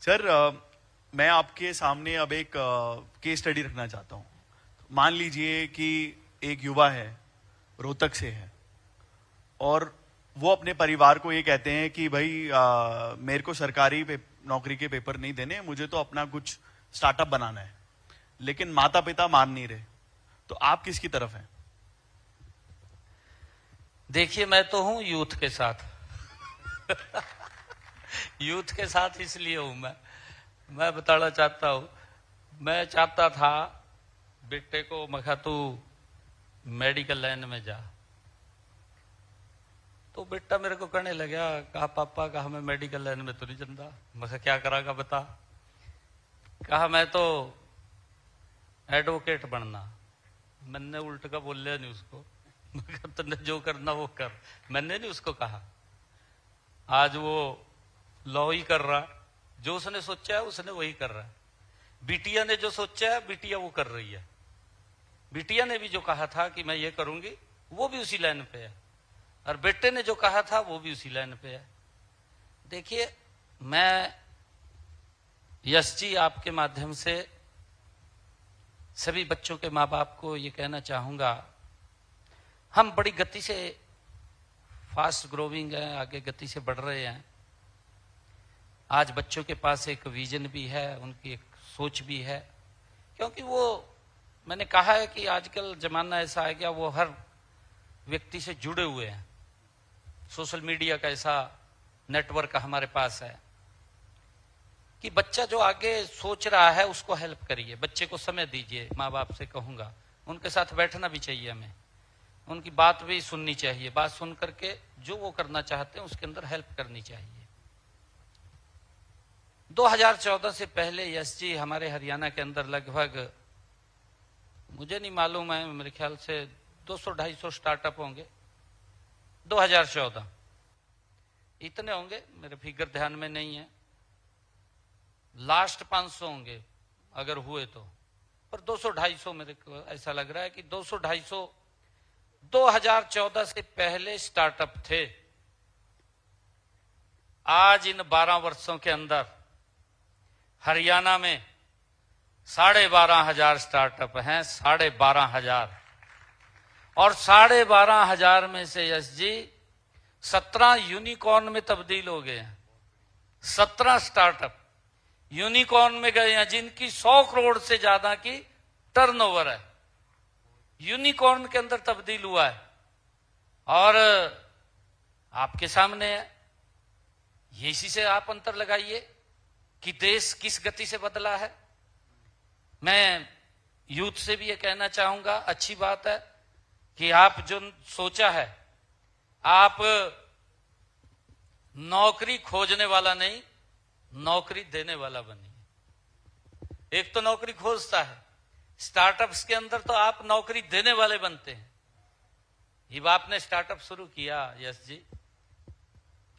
Sir मैं आपके सामने अब एक केस स्टडी रखना चाहता हूँ। मान लीजिए कि एक युवा है, रोहतक से है, और वो अपने परिवार को ये कहते हैं कि भाई मेरे को सरकारी नौकरी के पेपर नहीं देने, मुझे तो अपना कुछ स्टार्टअप बनाना है, लेकिन माता पिता मान नहीं रहे। तो आप किसकी तरफ हैं? देखिए, मैं तो हूं यूथ के साथ। यूथ के साथ इसलिए हूं मैं बताना चाहता हूं। मैं चाहता था बेटे को, मैं कहा तू मेडिकल लाइन में जा। तो बेटा मेरे को कहने लगा, कहा पापा, कहा मैं मेडिकल लाइन में तो नहीं चलता। मैं कहा क्या करागा बता। कहा मैं तो एडवोकेट बनना। मैंने उल्ट का बोल लिया नहीं उसको। मैं कहा तुमने जो करना वो कर। मैंने नहीं उसको कहा। आज वो लॉ ही कर रहा, जो उसने सोचा है उसने वही कर रहा है। बिटिया ने जो सोचा है बिटिया वो कर रही है। बिटिया ने भी जो कहा था कि मैं ये करूंगी, वो भी उसी लाइन पे है, और बेटे ने जो कहा था वो भी उसी लाइन पे है। देखिए, मैं यश जी आपके माध्यम से सभी बच्चों के माँ बाप को ये कहना चाहूंगा, हम बड़ी गति से फास्ट ग्रोविंग है, आगे गति से बढ़ रहे हैं। आज बच्चों के पास एक विजन भी है, उनकी एक सोच भी है, क्योंकि वो, मैंने कहा है कि आजकल जमाना ऐसा है, क्या वो हर व्यक्ति से जुड़े हुए हैं। सोशल मीडिया का ऐसा नेटवर्क हमारे पास है कि बच्चा जो आगे सोच रहा है उसको हेल्प करिए, बच्चे को समय दीजिए। माँ बाप से कहूंगा, उनके साथ बैठना भी चाहिए, हमें उनकी बात भी सुननी चाहिए। बात सुन करके जो वो करना चाहते हैं उसके अंदर हेल्प करनी चाहिए। 2014 से पहले यश जी हमारे हरियाणा के अंदर लगभग, मुझे नहीं मालूम है, मेरे ख्याल से 200-250 स्टार्टअप होंगे। 2014 इतने होंगे, मेरे फिगर ध्यान में नहीं है। लास्ट 500 होंगे अगर हुए तो, पर 200-250 मेरे को ऐसा लग रहा है कि 200-250 2014 से पहले स्टार्टअप थे। आज इन 12 वर्षों के अंदर हरियाणा में 12,500 स्टार्टअप हैं, 12,500। और 12,500 में से यश जी 17 यूनिकॉर्न में तब्दील हो गए हैं। 17 स्टार्टअप यूनिकॉर्न में गए हैं, जिनकी 100 करोड़ से ज्यादा की टर्नओवर है। यूनिकॉर्न के अंदर तब्दील हुआ है, और आपके सामने है। ये इसी से आप अंतर लगाइए कि देश किस गति से बदला है। मैं यूथ से भी ये कहना चाहूंगा, अच्छी बात है कि आप जो सोचा है, आप नौकरी खोजने वाला नहीं, नौकरी देने वाला बनिए। एक तो नौकरी खोजता है, स्टार्टअप्स के अंदर तो आप नौकरी देने वाले बनते हैं। जब आपने स्टार्टअप शुरू किया यश जी,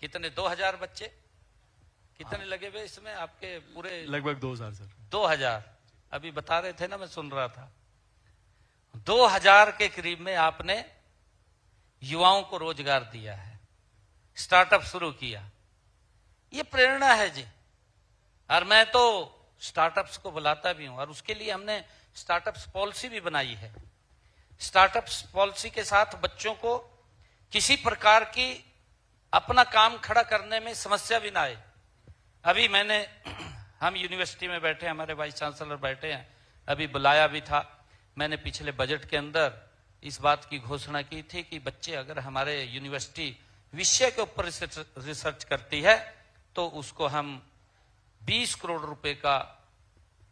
कितने 2000 बच्चे कितने लगे हुए इसमें आपके पूरे? लगभग 2000 सर। 2000 अभी बता रहे थे ना, मैं सुन रहा था। 2000 के करीब में आपने युवाओं को रोजगार दिया है, स्टार्टअप शुरू किया। ये प्रेरणा है जी। और मैं तो स्टार्टअप्स को बुलाता भी हूं, और उसके लिए हमने स्टार्टअप्स पॉलिसी भी बनाई है। स्टार्टअप्स पॉलिसी के साथ बच्चों को किसी प्रकार की अपना काम खड़ा करने में समस्या भी ना आए। अभी हम यूनिवर्सिटी में बैठे, हमारे वाइस चांसलर बैठे हैं, अभी बुलाया भी था। मैंने पिछले बजट के अंदर इस बात की घोषणा की थी कि बच्चे अगर हमारे यूनिवर्सिटी विषय के ऊपर रिसर्च करती है तो उसको हम 20 करोड़ रुपए का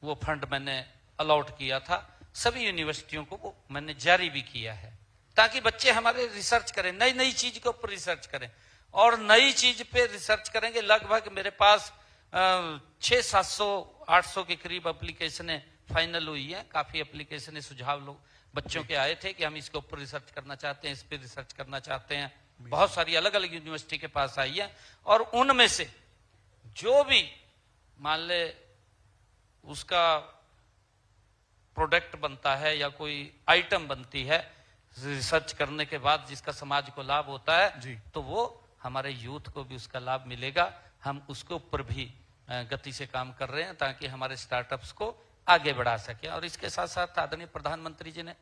वो फंड मैंने अलॉट किया था। सभी यूनिवर्सिटियों को वो मैंने जारी भी किया है, ताकि बच्चे हमारे रिसर्च करें, नई नई चीज के ऊपर रिसर्च करें। और नई चीज पे रिसर्च करेंगे। लगभग मेरे पास 600-700-800 के करीब एप्लीकेशनें फाइनल हुई है। काफी एप्लीकेशनें, सुझाव लोग बच्चों के आए थे कि हम इसके ऊपर रिसर्च करना चाहते हैं, इस पे रिसर्च करना चाहते हैं। बहुत सारी अलग अलग यूनिवर्सिटी के पास आई है, और उनमें से जो भी मान ले उसका प्रोडक्ट बनता है या कोई आइटम बनती है, रिसर्च करने के बाद जिसका समाज को लाभ होता है, तो वो हमारे यूथ को भी उसका लाभ मिलेगा। हम उसके ऊपर भी गति से काम कर रहे हैं ताकि हमारे स्टार्टअप्स को आगे बढ़ा सके। और इसके साथ साथ आदरणीय प्रधानमंत्री जी ने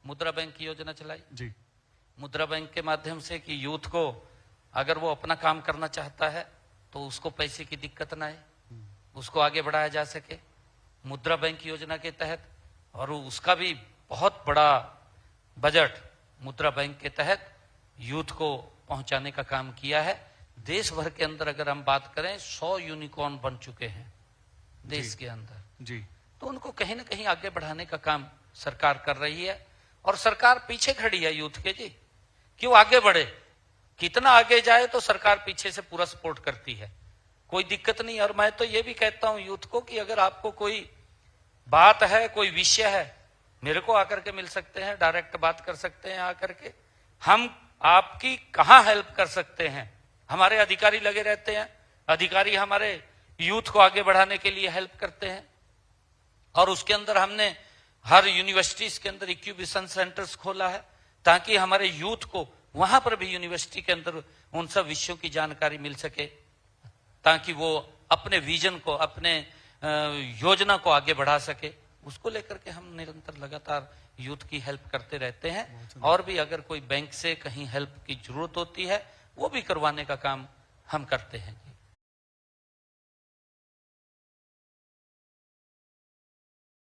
मुद्रा बैंक की योजना चलाई जी। मुद्रा बैंक के माध्यम से कि यूथ को अगर वो अपना काम करना चाहता है तो उसको पैसे की दिक्कत ना आए, उसको आगे बढ़ाया जा सके मुद्रा बैंक योजना के तहत। और उसका भी बहुत बड़ा बजट मुद्रा बैंक के तहत यूथ को पहुंचाने का काम किया है। देश भर के अंदर अगर हम बात करें 100 यूनिकॉर्न बन चुके हैं देश के अंदर जी। तो उनको कहीं ना कहीं आगे बढ़ाने का काम सरकार कर रही है। और सरकार पीछे खड़ी है यूथ के जी, क्यों आगे बढ़े, कितना आगे जाए तो सरकार पीछे से पूरा सपोर्ट करती है, कोई दिक्कत नहीं। और मैं तो ये भी कहता हूं यूथ को कि अगर आपको कोई बात है, कोई विषय है, मेरे को आकर के मिल सकते हैं, डायरेक्ट बात कर सकते हैं आकर के, हम आपकी कहां हेल्प कर सकते हैं। हमारे अधिकारी लगे रहते हैं, अधिकारी हमारे यूथ को आगे बढ़ाने के लिए हेल्प करते हैं। और उसके अंदर हमने हर यूनिवर्सिटीज के अंदर इंक्यूबेशन सेंटर्स खोला है ताकि हमारे यूथ को वहां पर भी यूनिवर्सिटी के अंदर उन सब विषयों की जानकारी मिल सके, ताकि वो अपने विजन को, अपने योजना को आगे बढ़ा सके। उसको लेकर के हम निरंतर लगातार यूथ की हेल्प करते रहते हैं। और भी अगर कोई बैंक से कहीं हेल्प की जरूरत होती है वो भी करवाने का काम हम करते हैं।